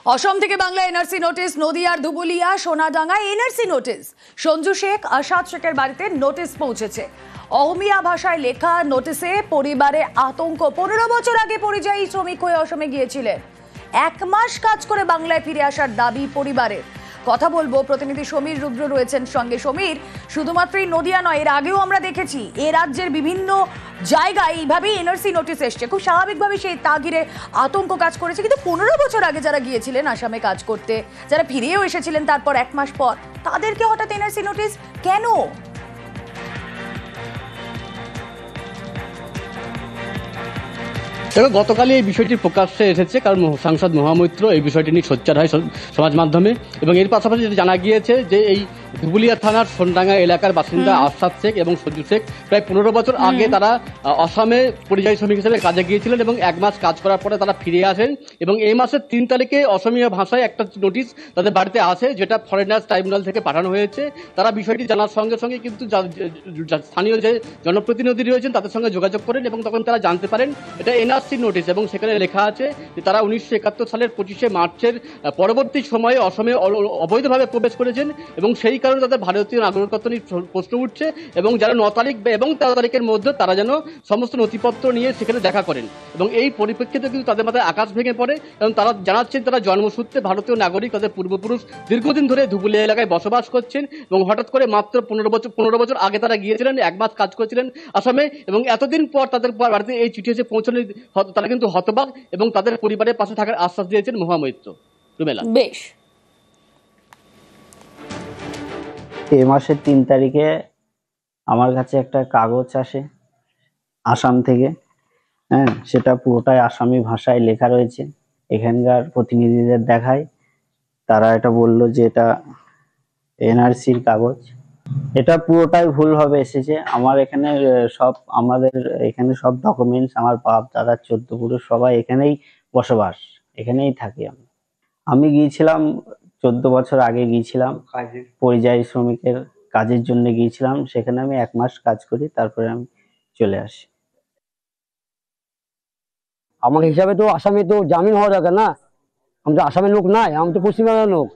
অসম থেকে Bangla NRC notice, নদিয়ার Dhubulia সোনাডাঙ্গায় NRC notice. Sanju Sheikh, Asad শেখের বাড়িতে নোটিশ পৌঁছেছে। অহমিয়া ভাষায় লেখা নোটিশে পরিবারে আতঙ্ক। 15 বছর আগে পরিযায়ী শ্রমিক হয়ে অসমে গিয়েছিলেন, 1 মাস কাজ করে বাংলায় ফিরে আসার দাবি পরিবারের। কথা বলবো, প্রতিনিধি সমীর রুদ্র রয়েছেন সঙ্গে। সমীর, শুধুমাত্রই নদিয়া নয়, এর আগেও আমরা দেখেছি এ রাজ্যের বিভিন্ন জায়গায় এইভাবেই এনআরসি নোটিশ এসছে। খুব স্বাভাবিকভাবে সেই তাগিরে আতঙ্ক কাজ করেছে, কিন্তু 15 বছর আগে যারা গিয়েছিলেন আসামে কাজ করতে, যারা ফিরেও এসেছিলেন তারপর 1 মাস পর, তাদেরকে হঠাৎ এনআরসি নোটিশ কেন? তবে গতকালই এই বিষয়টি প্রকাশ্যে এসেছে, কারণ সাংসদ মহামৈত্র এই বিষয়টি নিয়ে সোচ্চার হয় সমাজ মাধ্যমে। এবং এর পাশাপাশি যেটা জানা গিয়েছে যে এই ধুবুলিয়া থানার সোনডাঙ্গা এলাকার বাসিন্দা আসাদ শেখ এবং সঞ্জু শেখ প্রায় 15 বছর আগে তারা অসমে পরিযায়ী শ্রমিক হিসেবে কাজে গিয়েছিলেন এবং 1 মাস কাজ করার পরে তারা ফিরে আসেন। এবং এই মাসের 3 তারিখে অসমীয়া ভাষায় একটা নোটিশ তাদের বাড়িতে আসে, যেটা ফরেনার্স ট্রাইব্যুনাল থেকে পাঠানো হয়েছে। তারা বিষয়টি জানার সঙ্গে সঙ্গে কিন্তু স্থানীয় যে জনপ্রতিনিধি রয়েছেন তাদের সঙ্গে যোগাযোগ করেন এবং তখন তারা জানতে পারেন এটা এনআরসি নোটিশ। এবং সেখানে লেখা আছে যে তারা 1971 সালের 25শে মার্চের পরবর্তী সময়ে অসমে অবৈধভাবে প্রবেশ করেছেন এবং সেই কারণে তাদের ভারতীয় নাগরিকত্ব নিয়ে প্রশ্ন উঠছে। এবং যারা 9 তারিখ এবং 13 তারিখের মধ্যে তারা যেন সমস্ত নথিপত্র নিয়ে সেখানে দেখা করেন। এবং এই পরিপ্রেক্ষিতে কিন্তু তাদের মাথায় আকাশ ভেঙে পড়ে এবং তারা জানাচ্ছেন তারা জন্মসূত্রে ভারতীয় নাগরিক, তাদের পূর্বপুরুষ দীর্ঘদিন ধরে ধুবুলিয়া এলাকায় বসবাস করছেন এবং হঠাৎ করে মাত্র 15 বছর আগে তারা গিয়েছিলেন, 1 মাস কাজ করেছিলেন আসামে। এবং এতদিন পর তাদের বাড়িতে এই চিঠি এসে পৌঁছানো, তারা কিন্তু হতবাক এবং তাদের পরিবারের পাশে থাকার আশ্বাস দিয়েছেন মহামৈত্র। রুমেলা, বেশ। এই মাসের 3 তারিখে আমার কাছে একটা কাগজ আসে আসাম থেকে। সেটা পুরোটাই আসামি ভাষায় লেখা রয়েছে। এখানকার প্রতিনিধিদের দেখায়, তারা এটা বললো যে এটা এনআরসির কাগজ। এটা পুরোটাই ভুলভাবে এসেছে। আমার এখানে আমাদের এখানে সব ডকুমেন্টস, আমার বাপ দাদা 14 পুরুষ সবাই এখানেই বসবাস, এখানেই থাকি। আমি গিয়েছিলাম 14 বছর আগে গিয়েছিলাম পরিযায়ী শ্রমিকের কাজের জন্য গিয়েছিলাম। সেখানে আমি 1 মাস কাজ করি, তারপরে আমি চলে আসি। আমার হিসাবে তো আসামে তো জামিন হওয়া দরকার না। আমি তো আসামের লোক নাই, আমি তো পশ্চিমবঙ্গের লোক।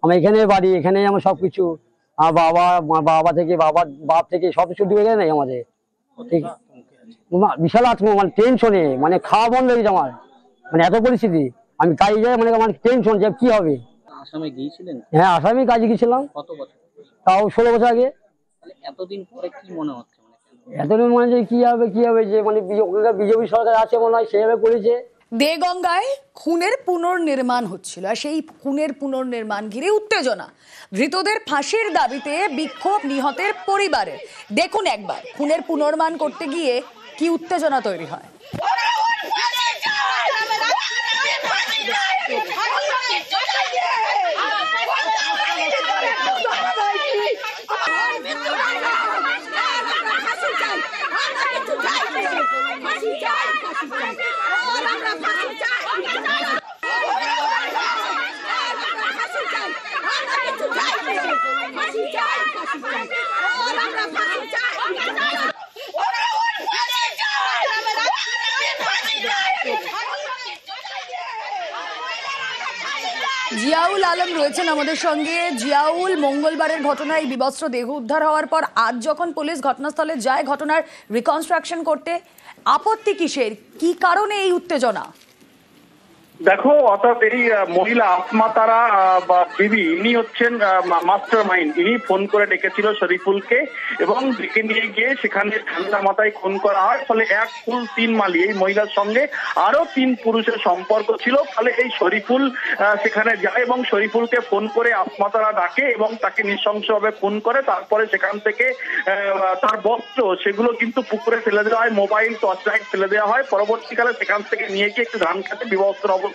আমার এখানে বাড়ি, এখানে আমার সবকিছু। আমার বাবা থেকে বাপ থেকে সবকিছু দিয়ে দেয় নাই আমাদের। ঠিক, বিশাল আতঙ্ক, মানে টেনশনে, মানে খাওয়া বন্ধ হয়ে গেছে আমার। মানে এত পরিস্থিতি, আমি কাজে যাই, মানে আমার টেনশন যে কি হবে। আসামে গিয়েছিলেন? হ্যাঁ, আসামে কাজে গেছিলাম। কত বছর? তাও 16 বছর আগে। এতদিন পরে কি মনে হচ্ছে? এতদিন মনে হচ্ছে কি হবে যে মানে বিজেপি সরকার আছে মনে হয়, সেভাবে করেছে। দেগঙ্গায় খুনের পুনর্নির্মাণ হচ্ছিল, আর সেই খুনের পুনর্নির্মাণ ঘিরে উত্তেজনা। ধৃতদের ফাঁসির দাবিতে বিক্ষোভ নিহতের পরিবারের। দেখুন একবার খুনের পুনর্নির্মাণ করতে গিয়ে কি উত্তেজনা তৈরি হয়। জিয়াউল আলম রয়েছেন আমাদের সঙ্গে। জিয়াউল, মঙ্গলবারের ঘটনায় বিবস্ত্র দেহ উদ্ধার হওয়ার পর আজ যখন পুলিশ ঘটনাস্থলে যায় ঘটনার রিকনস্ট্রাকশন করতে, আপত্তি কিসের, কি কারণে এই উত্তেজনা? দেখো, অর্থাৎ এই মহিলা আসমা তারা বা বিবি, ইনি হচ্ছেন মাস্টার মাইন্ড। ইনি ফোন করে ডেকেছিল শরীফুলকে এবং ডেকে নিয়ে গিয়ে সেখানে ঠান্ডা মাথায় খুন করা হয়। ফলে 1 ফুল 3 মালি এই মহিলার সঙ্গে আরো 3 পুরুষের সম্পর্ক ছিল। ফলে এই শরীফুল সেখানে যায় এবং শরীফুলকে ফোন করে আসমা তারা ডাকে এবং তাকে নৃশংসভাবে খুন করে। তারপরে সেখান থেকে তার বস্ত্র সেগুলো কিন্তু পুকুরে ফেলে দেওয়া হয়, মোবাইল, টর্চ লাইট ফেলে দেওয়া হয়। পরবর্তীকালে সেখান থেকে নিয়ে গিয়ে একটু ধান খেতে বিবস্ত্র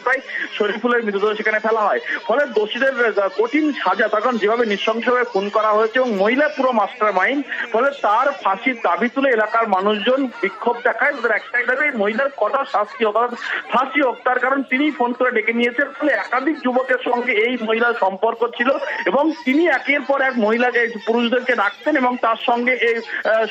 শরীফুলের মৃতদেহ সেখানে ফেলা হয়। ফলে দোষীদের কঠিন সাজা, তখন যেভাবে নৃশংসভাবে খুন করা হয়েছে এবং মহিলা পুরো মাস্টার মাইন্ড, ফলে তার ফাঁসির দাবি তুলে এলাকার মানুষজন বিক্ষোভ দেখায়। তাদের একটাই দাবি, মহিলার কটা শাস্তি হোক, ফাঁসি হোক। তার কারণ তিনি ফোন করে ডেকে নিয়েছেন। ফলে একাধিক যুবকের সঙ্গে এই মহিলার সম্পর্ক ছিল এবং তিনি একের পর এক মহিলাকে, পুরুষদেরকে ডাকতেন এবং তার সঙ্গে এই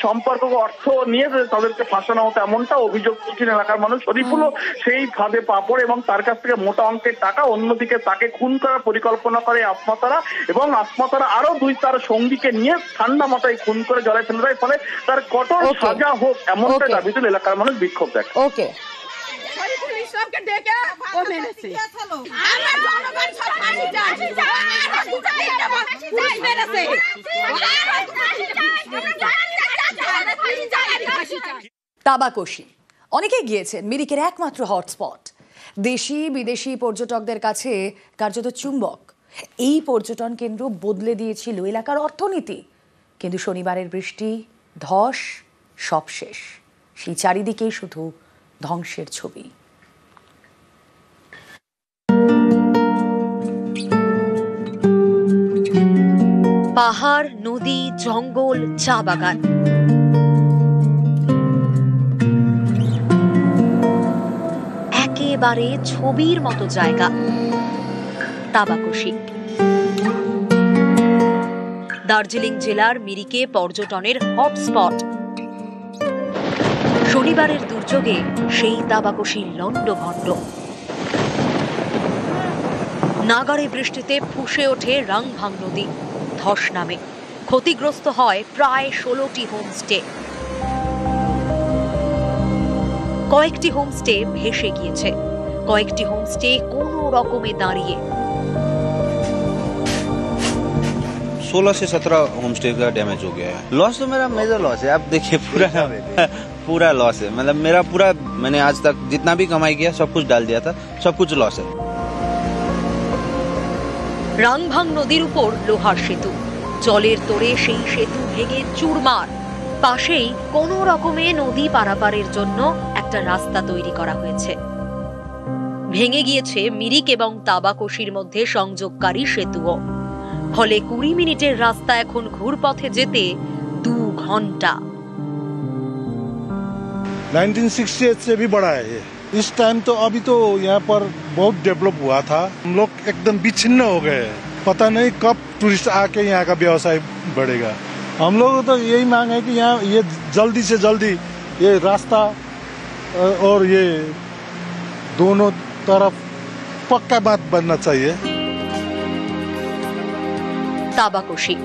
সম্পর্ক অর্থ নিয়ে তাদেরকে ফাঁসানো হতো, এমনটা অভিযোগ করছেন এলাকার মানুষ। শরীফুলও সেই ফাঁদে পা পড়ে এবং তার কাছে কাছ থেকে মোটা অঙ্কের টাকা, অন্যদিকে তাকে খুন করার পরিকল্পনা করে আসমাতারা, এবং আসমাতারা আরো 2-4 সঙ্গীকে নিয়ে ঠান্ডা মাথায় খুন করে জলে ফেলে দেয়। ফলে তার কঠোর সাজা হোক এমনটা দাবি তুলে এলাকার মানুষ বিক্ষোভ দেয়। ওকে, তাবাকশি অনেকেই গিয়েছেন মিরিকের একমাত্র হটস্পট, দেশি বিদেশি পর্যটকদের কাছে কার্যত চুম্বক। এই পর্যটন কেন্দ্র বদলে দিয়েছিল এলাকার অর্থনীতি, কিন্তু শনিবারের বৃষ্টি, ধস, সব শেষ। সেই চারিদিকেই শুধু ধ্বংসের ছবি। পাহাড়, নদী, জঙ্গল, চা বাগান, একেবারে ছবির মতো জায়গা তাবাকশি। দার্জিলিং জেলার মিরিকে পর্যটনের হটস্পট। শনিবারের দুর্যোগে সেই তাবাকশি লন্ডভন্ড। নাগাড়ে বৃষ্টিতে ফুঁসে ওঠে রাংভাং নদী, ধস নামে, ক্ষতিগ্রস্ত হয় প্রায় 16টি হোমস্টে। কয়েকটি হোমস্টে ভেসে গিয়েছে, কয়েকটি হোমস্টে কোনো রকমে দাঁড়িয়ে। 16 से 17 होम स्टे का डैमेज हो गया है। लॉस तो मेरा मेजर लॉस है। आप देखिए पूरा लॉस है। मतलब मेरा पूरा, मैंने आज तक जितना भी कमाई किया सब कुछ डाल दिया था, सब कुछ लॉस है। রাংভাং নদীর উপর লোহার সেতু, জলের তোড়ে সেই সেতু ভেঙে চুরমার। পাশেই কোনো রকমে নদী পারাপারের জন্য একটা রাস্তা তৈরি করা হয়েছে। ভেঙে গিয়েছে মিরিক এবং তাবাকশির মধ্যে সংযোগকারী সেতুও। ফলে 20 মিনিটের রাস্তা এখন ঘুরপথে যেতে 2 ঘন্টা। 1968 से भी बड़ा है ये। इस टाइम तो अभी तो यहाँ पर बहुत डेवलप हुआ था। हम लोग एकदम विच्छिन्न हो गए। पता नहीं कब टूरिस्ट आके यहाँ का व्यवसाय बढ़ेगा। हम लोग तो यही मांग है कि यहाँ ये जल्दी से जल्दी ये रास्ता और ये दोनों तरफ पक्का बात बनना चाहिए। তাবাকশি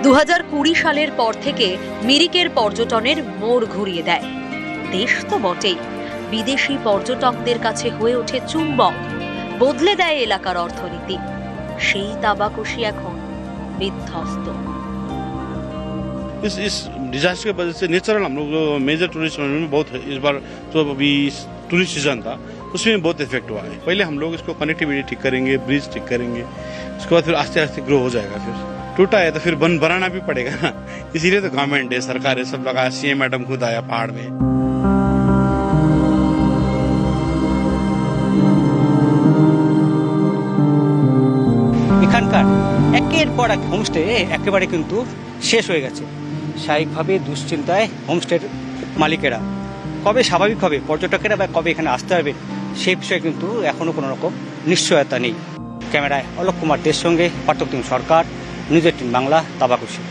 2020 সালের পর থেকে মিরিকের পর্যটনের মোড় ঘুরিয়ে দেয়। দেশ তো বটেই, বিদেশি পর্যটকদের কাছে হয়ে ওঠে চুম্বক, বদলে দেয় এলাকার অর্থনীতি। সেই তাবাকশি এখন বিধ্বস্ত। इस डिजास्टर की वजह से नेचुरल हम लोग मेजर टूरिस्ट में बहुत है। इस बार जो अभी टूरिस्ट सीजन था उसमें बहुत इफेक्ट हुआ है। पहले हम लोग इसको कनेक्टिविटी ठीक करेंगे, ब्रिज ठीक करेंगे, उसके बाद फिर आस्ते आस्ते ग्रो हो जाएगा। फिर टूटा है तो फिर बनाना भी पड़ेगा ना। इसीलिए तो गवर्नमेंट है, सरकार है, सब लगा। सीएम मैडम खुद आया पहाड़ में। এখানকার একের পর এক হোমস্টে একেবারে কিন্তু শেষ হয়ে গেছে। স্বাভাবিকভাবে দুশ্চিন্তায় হোমস্টের মালিকেরা কবে স্বাভাবিক হবে, পর্যটকেরা বা কবে এখানে আসতে হবে, সেই বিষয়ে কিন্তু এখনো কোনো রকম নিশ্চয়তা নেই। ক্যামেরায় অলোক কুমার দের সঙ্গে পার্থক্য সরকার, নিউজ 18 বাংলা, তাবাকশি।